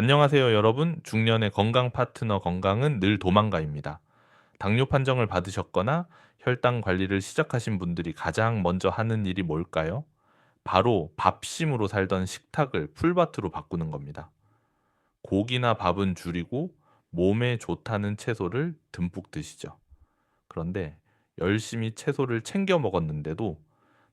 안녕하세요, 여러분. 중년의 건강 파트너 건강은 늘 도망가입니다. 당뇨 판정을 받으셨거나 혈당 관리를 시작하신 분들이 가장 먼저 하는 일이 뭘까요? 바로 밥심으로 살던 식탁을 풀밭으로 바꾸는 겁니다. 고기나 밥은 줄이고 몸에 좋다는 채소를 듬뿍 드시죠. 그런데 열심히 채소를 챙겨 먹었는데도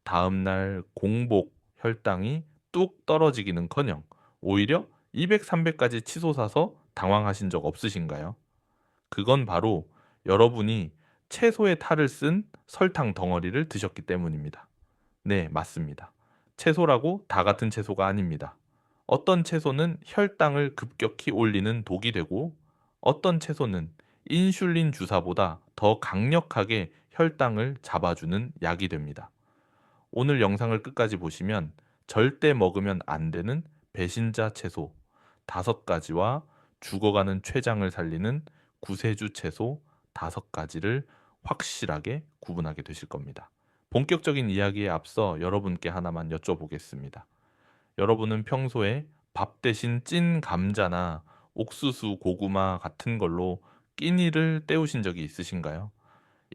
다음날 공복 혈당이 뚝 떨어지기는커녕 오히려 200, 300까지 치솟아서 당황하신 적 없으신가요? 그건 바로 여러분이 채소의 탈을 쓴 설탕 덩어리를 드셨기 때문입니다. 네, 맞습니다. 채소라고 다 같은 채소가 아닙니다. 어떤 채소는 혈당을 급격히 올리는 독이 되고 어떤 채소는 인슐린 주사보다 더 강력하게 혈당을 잡아주는 약이 됩니다. 오늘 영상을 끝까지 보시면 절대 먹으면 안 되는 배신자 채소 5가지와 죽어가는 췌장을 살리는 구세주 채소 5가지를 확실하게 구분하게 되실 겁니다. 본격적인 이야기에 앞서 여러분께 하나만 여쭤보겠습니다. 여러분은 평소에 밥 대신 찐 감자나 옥수수, 고구마 같은 걸로 끼니를 때우신 적이 있으신가요?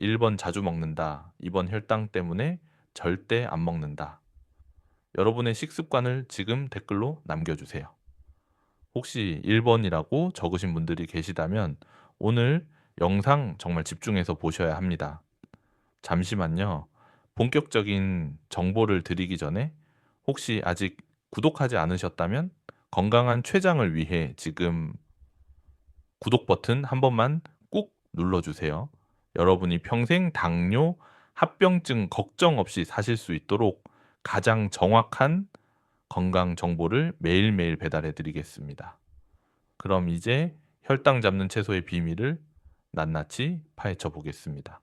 1번 자주 먹는다. 2번 혈당 때문에 절대 안 먹는다. 여러분의 식습관을 지금 댓글로 남겨주세요. 혹시 1번이라고 적으신 분들이 계시다면 오늘 영상 정말 집중해서 보셔야 합니다. 잠시만요. 본격적인 정보를 드리기 전에 혹시 아직 구독하지 않으셨다면 건강한 췌장을 위해 지금 구독 버튼 한 번만 꾹 눌러주세요. 여러분이 평생 당뇨, 합병증 걱정 없이 사실 수 있도록 가장 정확한 건강 정보를 매일매일 배달해 드리겠습니다. 그럼 이제 혈당 잡는 채소의 비밀을 낱낱이 파헤쳐 보겠습니다.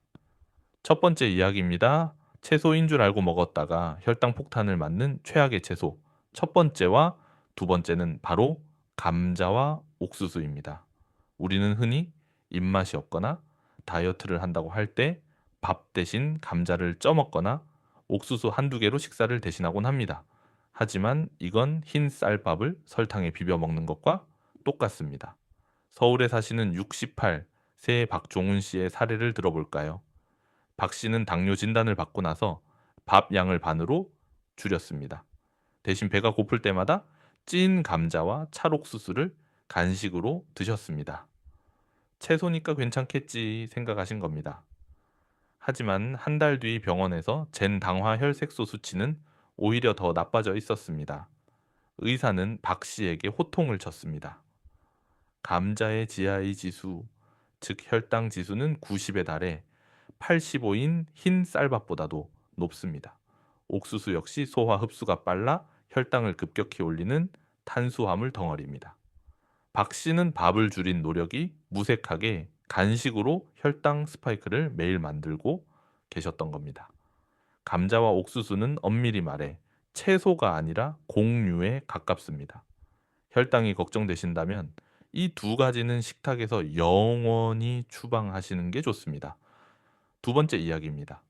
첫 번째 이야기입니다. 채소인 줄 알고 먹었다가 혈당 폭탄을 맞는 최악의 채소. 첫 번째와 두 번째는 바로 감자와 옥수수입니다. 우리는 흔히 입맛이 없거나 다이어트를 한다고 할 때 밥 대신 감자를 쪄 먹거나 옥수수 한두 개로 식사를 대신하곤 합니다. 하지만 이건 흰 쌀밥을 설탕에 비벼 먹는 것과 똑같습니다. 서울에 사시는 68, 세 박종훈 씨의 사례를 들어볼까요? 박 씨는 당뇨 진단을 받고 나서 밥 양을 반으로 줄였습니다. 대신 배가 고플 때마다 찐 감자와 찰옥수수를 간식으로 드셨습니다. 채소니까 괜찮겠지 생각하신 겁니다. 하지만 한 달 뒤 병원에서 잰 당화 혈색소 수치는 오히려 더 나빠져 있었습니다. 의사는 박 씨에게 호통을 쳤습니다. 감자의 GI 지수, 즉 혈당 지수는 90에 달해 85인 흰 쌀밥보다도 높습니다. 옥수수 역시 소화 흡수가 빨라 혈당을 급격히 올리는 탄수화물 덩어리입니다. 박 씨는 밥을 줄인 노력이 무색하게 간식으로 혈당 스파이크를 매일 만들고 계셨던 겁니다. 감자와 옥수수는 엄밀히 말해 채소가 아니라 곡류에 가깝습니다. 혈당이 걱정되신다면 이 두 가지는 식탁에서 영원히 추방하시는 게 좋습니다. 두 번째 이야기입니다.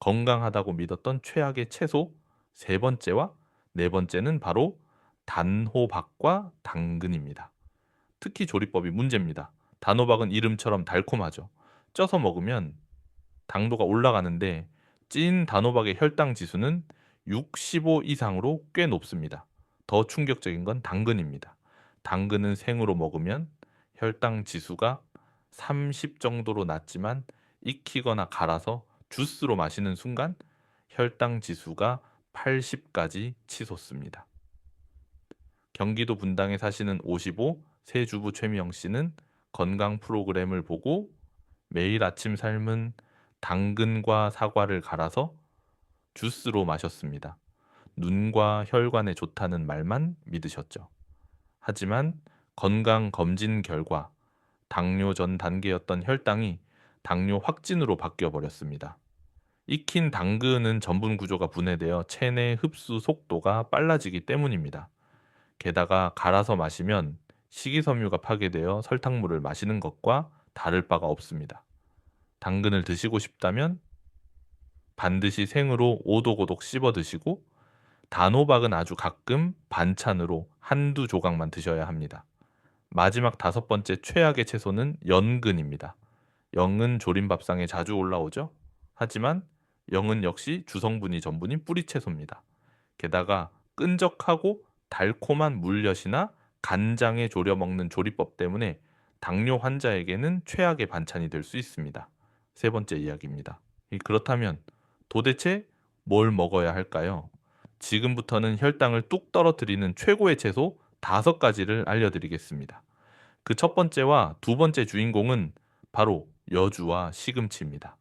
건강하다고 믿었던 최악의 채소 세 번째와 네 번째는 바로 단호박과 당근입니다. 특히 조리법이 문제입니다. 단호박은 이름처럼 달콤하죠. 쪄서 먹으면 당도가 올라가는데 찐 단호박의 혈당 지수는 65 이상으로 꽤 높습니다. 더 충격적인 건 당근입니다. 당근은 생으로 먹으면 혈당 지수가 30 정도로 낮지만 익히거나 갈아서 주스로 마시는 순간 혈당 지수가 80까지 치솟습니다. 경기도 분당에 사시는 55 세주부 최미영 씨는 건강 프로그램을 보고 매일 아침 삶은 당근과 사과를 갈아서 주스로 마셨습니다. 눈과 혈관에 좋다는 말만 믿으셨죠. 하지만 건강 검진 결과 당뇨 전 단계였던 혈당이 당뇨 확진으로 바뀌어 버렸습니다. 익힌 당근은 전분 구조가 분해되어 체내 흡수 속도가 빨라지기 때문입니다. 게다가 갈아서 마시면 식이섬유가 파괴되어 설탕물을 마시는 것과 다를 바가 없습니다. 당근을 드시고 싶다면 반드시 생으로 오독오독 씹어 드시고 단호박은 아주 가끔 반찬으로 한두 조각만 드셔야 합니다. 마지막 다섯 번째 최악의 채소는 연근입니다. 영은 조림밥상에 자주 올라오죠? 하지만 영은 역시 주성분이 전부인 뿌리채소입니다. 게다가 끈적하고 달콤한 물엿이나 간장에 졸여 먹는 조리법 때문에 당뇨 환자에게는 최악의 반찬이 될 수 있습니다. 세 번째 이야기입니다. 그렇다면 도대체 뭘 먹어야 할까요? 지금부터는 혈당을 뚝 떨어뜨리는 최고의 채소 5가지를 알려드리겠습니다. 그 첫 번째와 두 번째 주인공은 바로 여주와 시금치입니다.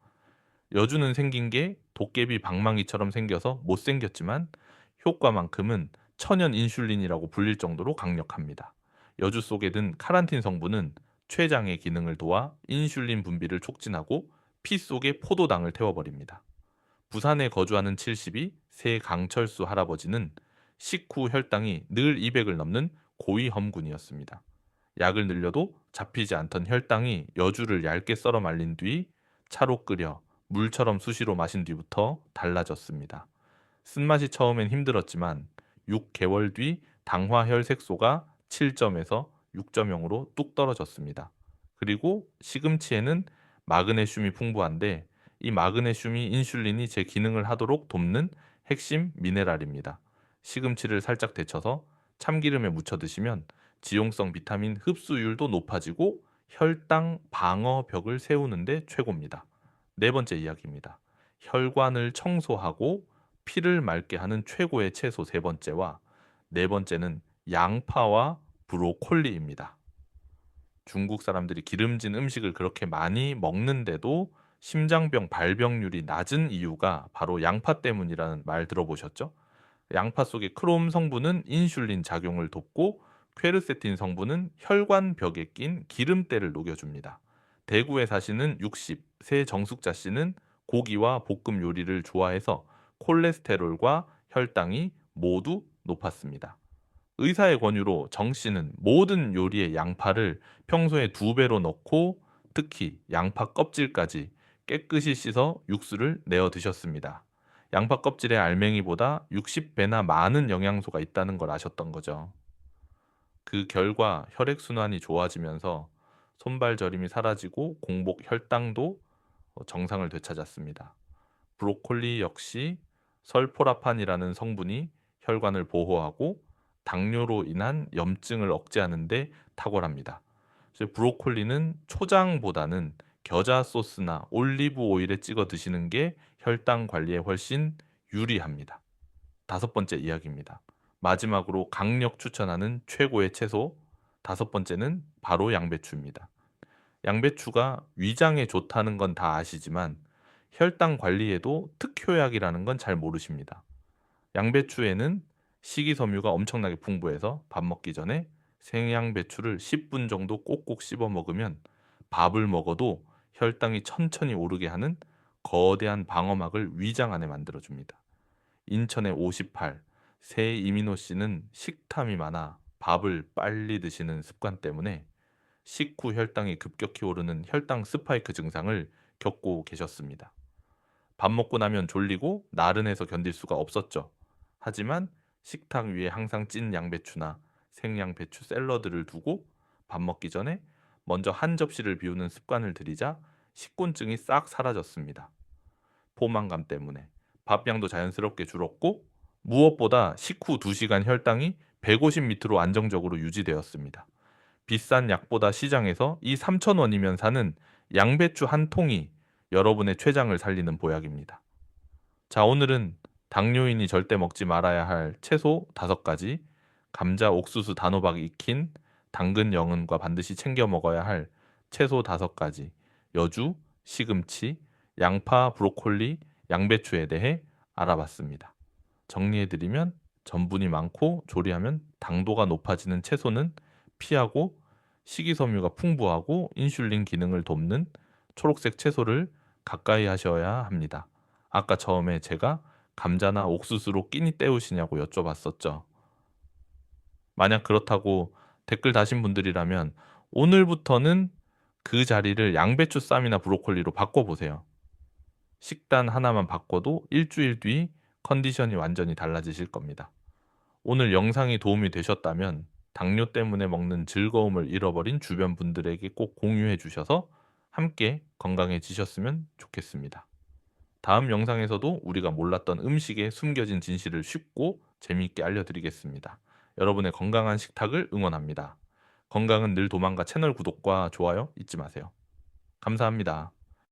여주는 생긴 게 도깨비 방망이처럼 생겨서 못생겼지만 효과만큼은 천연 인슐린이라고 불릴 정도로 강력합니다. 여주 속에 든 카란틴 성분은 췌장의 기능을 도와 인슐린 분비를 촉진하고 피 속에 포도당을 태워버립니다. 부산에 거주하는 72 새 강철수 할아버지는 식후 혈당이 늘 200을 넘는 고위험군이었습니다. 약을 늘려도 잡히지 않던 혈당이 여주를 얇게 썰어 말린 뒤 차로 끓여 물처럼 수시로 마신 뒤부터 달라졌습니다. 쓴맛이 처음엔 힘들었지만 6개월 뒤 당화혈색소가 7점에서 6.0으로 뚝 떨어졌습니다. 그리고 시금치에는 마그네슘이 풍부한데 이 마그네슘이 인슐린이 제 기능을 하도록 돕는 핵심 미네랄입니다. 시금치를 살짝 데쳐서 참기름에 묻혀 드시면 지용성 비타민 흡수율도 높아지고 혈당 방어벽을 세우는데 최고입니다. 네 번째 이야기입니다. 혈관을 청소하고 피를 맑게 하는 최고의 채소 세 번째와 네 번째는 양파와 브로콜리입니다. 중국 사람들이 기름진 음식을 그렇게 많이 먹는데도 심장병 발병률이 낮은 이유가 바로 양파 때문이라는 말 들어보셨죠? 양파 속의 크롬 성분은 인슐린 작용을 돕고 퀘르세틴 성분은 혈관벽에 낀 기름때를 녹여줍니다. 대구에 사시는 60세 정숙자 씨는 고기와 볶음 요리를 좋아해서 콜레스테롤과 혈당이 모두 높았습니다. 의사의 권유로 정 씨는 모든 요리에 양파를 평소에 2배로 넣고 특히 양파 껍질까지 깨끗이 씻어 육수를 내어 드셨습니다. 양파 껍질에 알맹이보다 60배나 많은 영양소가 있다는 걸 아셨던 거죠. 그 결과 혈액순환이 좋아지면서 손발 저림이 사라지고 공복 혈당도 정상을 되찾았습니다. 브로콜리 역시 설포라판이라는 성분이 혈관을 보호하고 당뇨로 인한 염증을 억제하는 데 탁월합니다. 브로콜리는 초장보다는 겨자 소스나 올리브 오일에 찍어 드시는 게 혈당 관리에 훨씬 유리합니다. 다섯 번째 이야기입니다. 마지막으로 강력 추천하는 최고의 채소 다섯 번째는 바로 양배추입니다. 양배추가 위장에 좋다는 건 다 아시지만 혈당 관리에도 특효약이라는 건 잘 모르십니다. 양배추에는 식이섬유가 엄청나게 풍부해서 밥 먹기 전에 생양배추를 10분 정도 꼭꼭 씹어 먹으면 밥을 먹어도 혈당이 천천히 오르게 하는 거대한 방어막을 위장 안에 만들어줍니다. 인천의 58, 새 이민호 씨는 식탐이 많아 밥을 빨리 드시는 습관 때문에 식후 혈당이 급격히 오르는 혈당 스파이크 증상을 겪고 계셨습니다. 밥 먹고 나면 졸리고 나른해서 견딜 수가 없었죠. 하지만 식탁 위에 항상 찐 양배추나 생양배추 샐러드를 두고 밥 먹기 전에 먼저 한 접시를 비우는 습관을 들이자 식곤증이 싹 사라졌습니다. 포만감 때문에 밥량도 자연스럽게 줄었고 무엇보다 식후 2시간 혈당이 150 밑으로 안정적으로 유지되었습니다. 비싼 약보다 시장에서 이 3,000원이면 사는 양배추 한 통이 여러분의 췌장을 살리는 보약입니다. 자, 오늘은 당뇨인이 절대 먹지 말아야 할 채소 5가지, 감자, 옥수수, 단호박 익힌, 당근, 영은과 반드시 챙겨 먹어야 할 채소 5가지, 여주, 시금치, 양파, 브로콜리, 양배추에 대해 알아봤습니다. 정리해드리면 전분이 많고 조리하면 당도가 높아지는 채소는 피하고 식이섬유가 풍부하고 인슐린 기능을 돕는 초록색 채소를 가까이 하셔야 합니다. 아까 처음에 제가 감자나 옥수수로 끼니 때우시냐고 여쭤봤었죠. 만약 그렇다고 댓글 다신 분들이라면 오늘부터는 그 자리를 양배추 쌈이나 브로콜리로 바꿔보세요. 식단 하나만 바꿔도 일주일 뒤 컨디션이 완전히 달라지실 겁니다. 오늘 영상이 도움이 되셨다면 당뇨 때문에 먹는 즐거움을 잃어버린 주변 분들에게 꼭 공유해 주셔서 함께 건강해지셨으면 좋겠습니다. 다음 영상에서도 우리가 몰랐던 음식의 숨겨진 진실을 쉽고 재미있게 알려드리겠습니다. 여러분의 건강한 식탁을 응원합니다. 건강은 늘 도망가 채널 구독과 좋아요 잊지 마세요. 감사합니다.